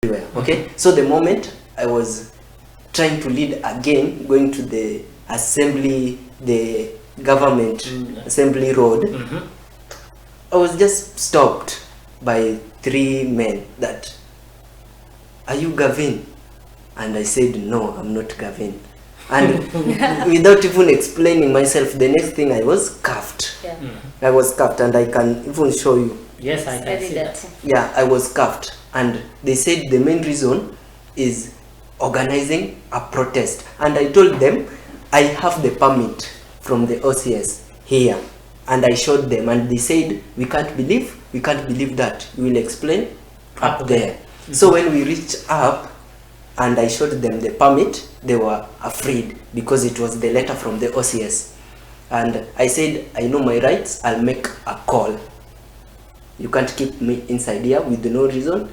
everywhere. Okay, so the moment I was trying to lead again, going to the assembly, the government assembly road, I was just stopped by 3 men that, "Are you Gavin?" And I said, "No, I'm not Gavin." And without even explaining myself, the next thing I was cuffed. Yeah. I was cuffed, and I can even show you. Yes, I can see that. Yeah, I was cuffed, and they said the main reason is organizing a protest. And I told them I have the permit from the OCS here, and I showed them, and they said, we can't believe that. You will explain up there. So when we reached up and I showed them the permit, they were afraid because it was the letter from the OCS. And I said, I know my rights, I'll make a call. You can't keep me inside here with no reason,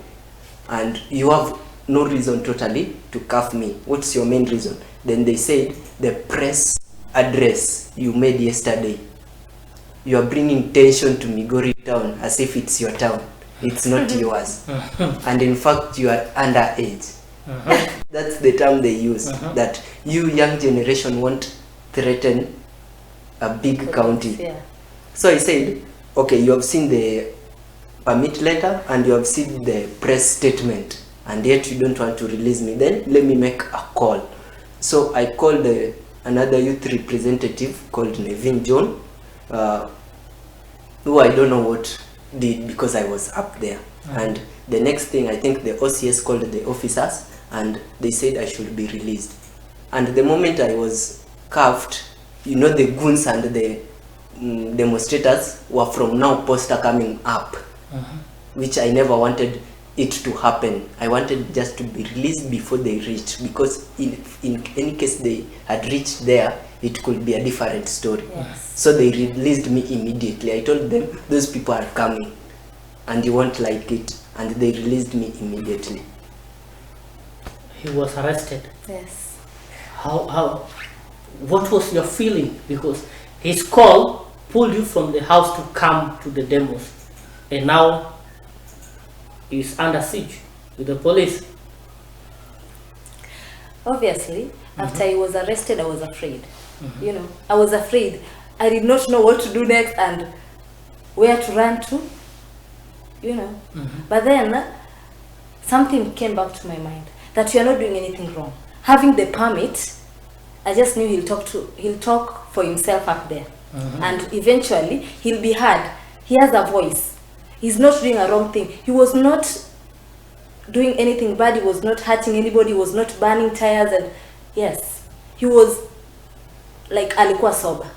and you have no reason totally to cuff me. What's your main reason? Then they said, the press address you made yesterday, you are bringing tension to Migori town as if it's your town. It's not yours. And in fact, you are underage. That's the term they use, that you young generation won't threaten a big county. Yeah. So I said, okay, you have seen the permit letter and you have seen the press statement, and yet you don't want to release me. Then let me make a call. So I called another youth representative called Nevin John, who I don't know what did because I was up there. And the next thing, I think the OCS called the officers and they said I should be released. And the moment I was cuffed, you know, the goons and the demonstrators were from now poster coming up, which I never wanted it to happen. I wanted just to be released before they reached, because in any case they had reached there, it could be a different story. Yes. So they released me immediately. I told them, those people are coming and you won't like it, and they released me immediately. He was arrested. Yes. How what was your feeling? Because his call pulled you from the house to come to the demos, and now he's under siege with the police. Obviously, after he was arrested, I was afraid. You know, I was afraid. I did not know what to do next and where to run to. You know, but then something came back to my mind, that you are not doing anything wrong. Having the permit, I just knew he'll talk for himself up there, and eventually he'll be heard. He has a voice. He's not doing a wrong thing. He was not doing anything bad. He was not hurting anybody. He was not burning tires, and yes, he was like alikuwa sober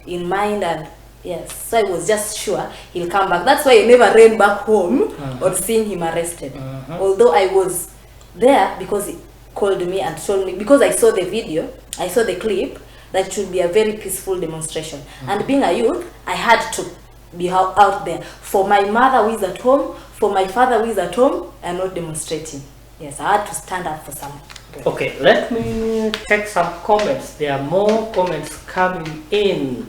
in mind, and yes, so I was just sure he'll come back. That's why I never ran back home on seeing him arrested. Although I was there because he called me and told me, because I saw the video, I saw the clip, that it should be a very peaceful demonstration. And being a youth, I had to be out there. For my mother who is at home, for my father who is at home, I'm not demonstrating. Yes, I had to stand up for some. Okay, let me check some comments. There are more comments coming in.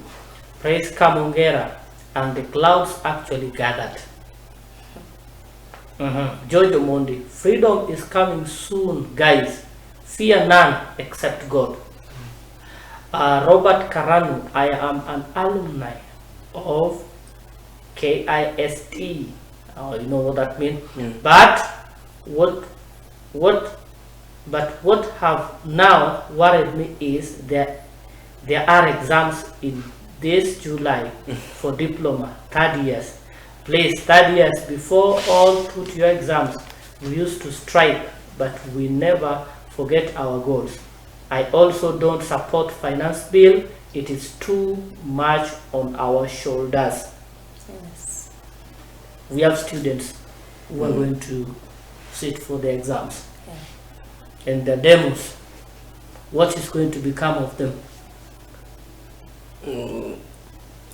Praise Kamongera, and the clouds actually gathered. George Omondi, freedom is coming soon, guys. Fear none except God. Robert Karanu, I am an alumni of KIST. Oh, you know what that means. But what have now worried me is that there are exams in this July for diploma, 3rd years. Please, 3rd years, before all put your exams. We used to strike, but we never forget our goals. I also don't support finance bill. It is too much on our shoulders. Yes. We have students who are going to sit for the exams. Yeah. And the demos, what is going to become of them?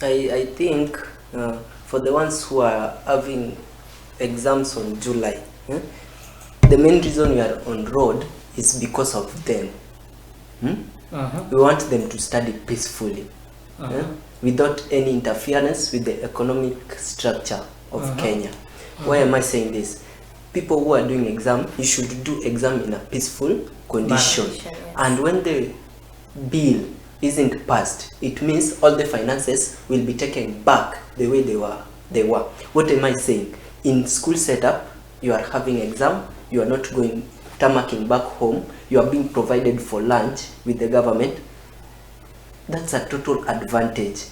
I think for the ones who are having exams on July, the main reason we are on road is because of them. We want them to study peacefully, without any interference with the economic structure of Kenya. Why am I saying this? people who are doing exam, you should do exam in a peaceful condition. Yes. And when the bill isn't passed, it means all the finances will be taken back the way they were. What am I saying? In school setup, you are having exam, you are not going tarmacking back home, you are being provided for lunch with the government. That's a total advantage.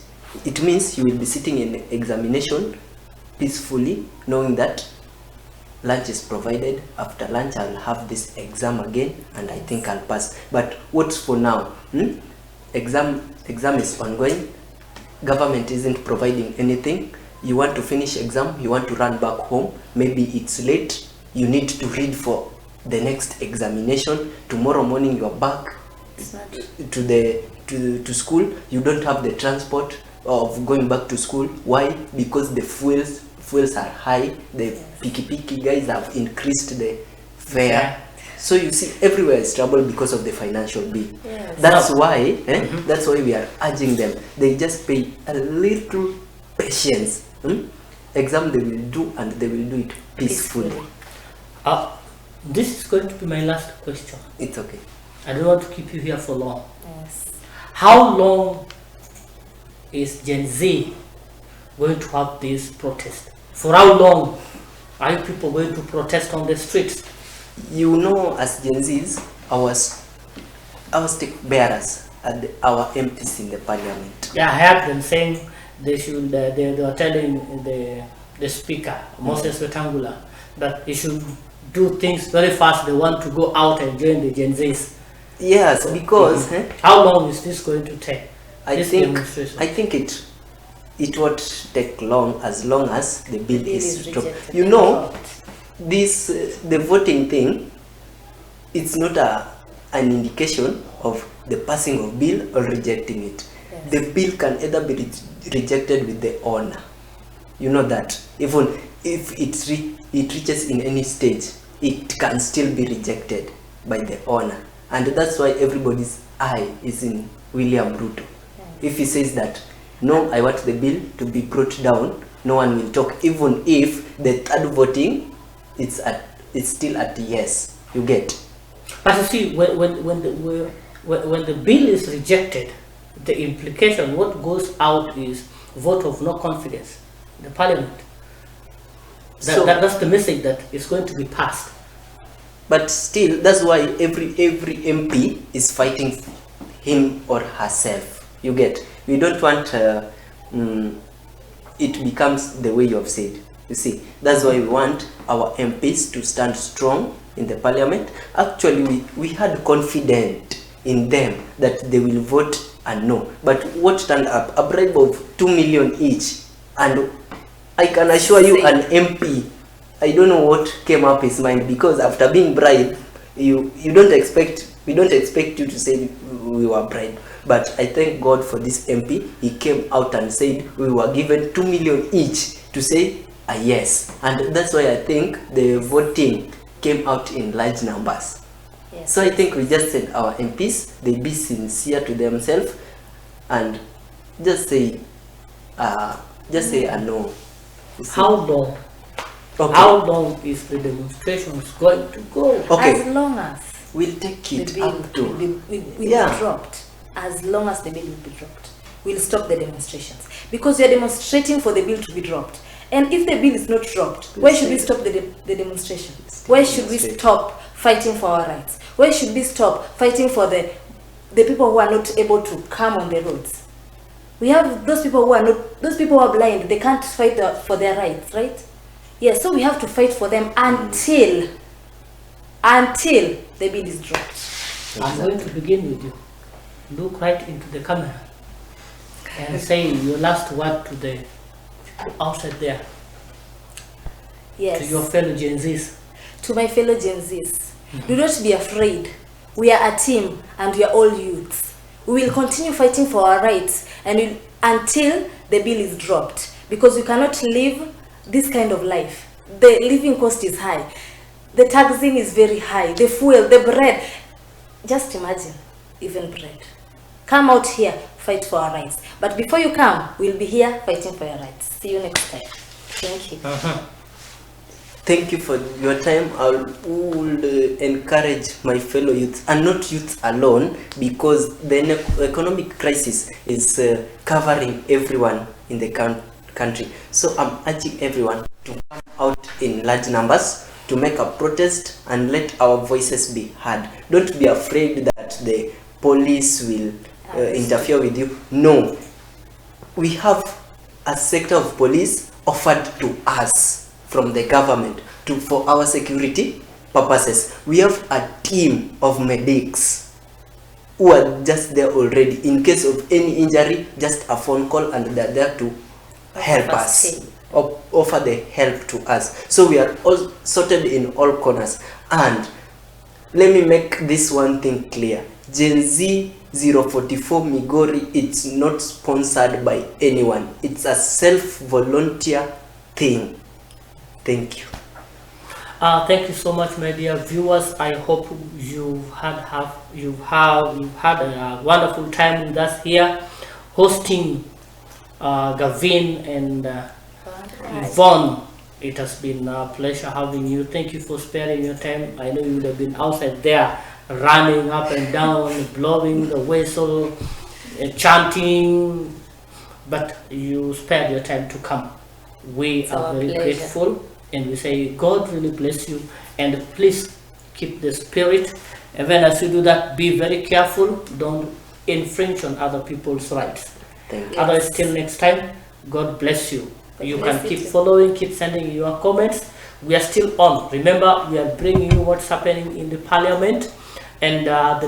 It means you will be sitting in examination peacefully, knowing that lunch is provided. After lunch, I'll have this exam again, and I think I'll pass. But what's for now? Exam is ongoing. Government isn't providing anything. You want to finish exam, you want to run back home. Maybe it's late. You need to read for the next examination. Tomorrow morning, you are back to school. You don't have the transport of going back to school. Why? Because the fuels are high. The piki guys have increased the fare. So you see, everywhere is trouble because of the financial bill. Yes. That's why that's why we are urging them. They just pay a little patience. Exam they will do, and they will do it peacefully. This is going to be my last question. It's okay. I don't want to keep you here for long. Yes. How long is Gen Z going to have this protest? For how long are you people going to protest on the streets? You know, as Gen Zs, our stake bearers are our MPs in the parliament. Yeah, I heard them saying they should. They were telling the speaker Moses Wetangula that he should do things very fast. They want to go out and join the Gen Zs. Yes, because how long is this going to take? I think it won't take long as the bill is stopped. rejected. You know, this the voting thing, it's not an indication of the passing of bill or rejecting it. Yes. The bill can either be rejected with the honor. You know that even if it reaches in any stage, it can still be rejected by the honor. And that's why everybody's eye is in William Ruto. If he says that, no, I want the bill to be brought down, no one will talk, even if the third voting it's still at yes. You get? But you see, when the bill is rejected, the implication, what goes out is vote of no confidence in the parliament. That's the message that is going to be passed. But still, that's why every MP is fighting him or herself. You get? We don't want it becomes the way you have said. You see, that's why we want our MPs to stand strong in the parliament. Actually, we had confidence in them that they will vote and no. But what turned up? A bribe of 2 million each. And I can assure you, an MP, I don't know what came up his mind, because after being bribed, we don't expect you to say we were bribed. But I thank God for this MP. He came out and said we were given 2 million each to say a yes. And that's why I think the voting came out in large numbers. Yes. So I think we just said our MPs, they be sincere to themselves and just say a no. How long? Okay. How long is the demonstrations going to go? Okay. As long as We'll take the it bill up to will be dropped, as long as the bill will be dropped, we'll stop the demonstrations. Because we are demonstrating for the bill to be dropped. And if the bill is not dropped, where should we stop the demonstration? Where should we stop fighting for our rights? Where should we stop fighting for the people who are not able to come on the roads? We have those people who are blind, they can't fight for their rights, right? Yes, so we have to fight for them until the bill is dropped. I'm going to begin with you. Look right into the camera and say your last word to the people outside there. Yes. To your fellow Gen Zs. To my fellow Gen Zs, do not be afraid. We are a team and we are all youths. We will continue fighting for our rights until the bill is dropped, because we cannot live this kind of life. The living cost is high. The taxing is very high. The fuel, the bread. Just imagine, even bread. Come out here, fight for our rights. But before you come, we'll be here fighting for your rights. See you next time. Thank you. Thank you for your time. I would encourage my fellow youths, and not youths alone, because the economic crisis is covering everyone in the country. So I'm urging everyone to come out in large numbers to make a protest and let our voices be heard. Don't be afraid that the police will interfere with you. No, we have a sector of police offered to us from the government for our security purposes. We have a team of medics who are just there already. In case of any injury, just a phone call and they're there to help us, offer the help to us. So we are all sorted in all corners. And let me make this one thing clear. Gen Z 044 Migori, it's not sponsored by anyone. It's a self-volunteer thing. Thank you. Thank you so much, my dear viewers. I hope you've had a wonderful time with us here, hosting Gavin and Yvonne. It has been a pleasure having you. Thank you for sparing your time. I know you would have been outside there running up and down, blowing the whistle, chanting, but you spared your time to come. We are very grateful, and we say God really bless you, and please keep the spirit. And when as you do that, be very careful. Don't infringe on other people's rights. Otherwise, till next time, God bless you. You can keep following, keep sending your comments. We are still on. Remember, we are bringing you what's happening in the parliament, and the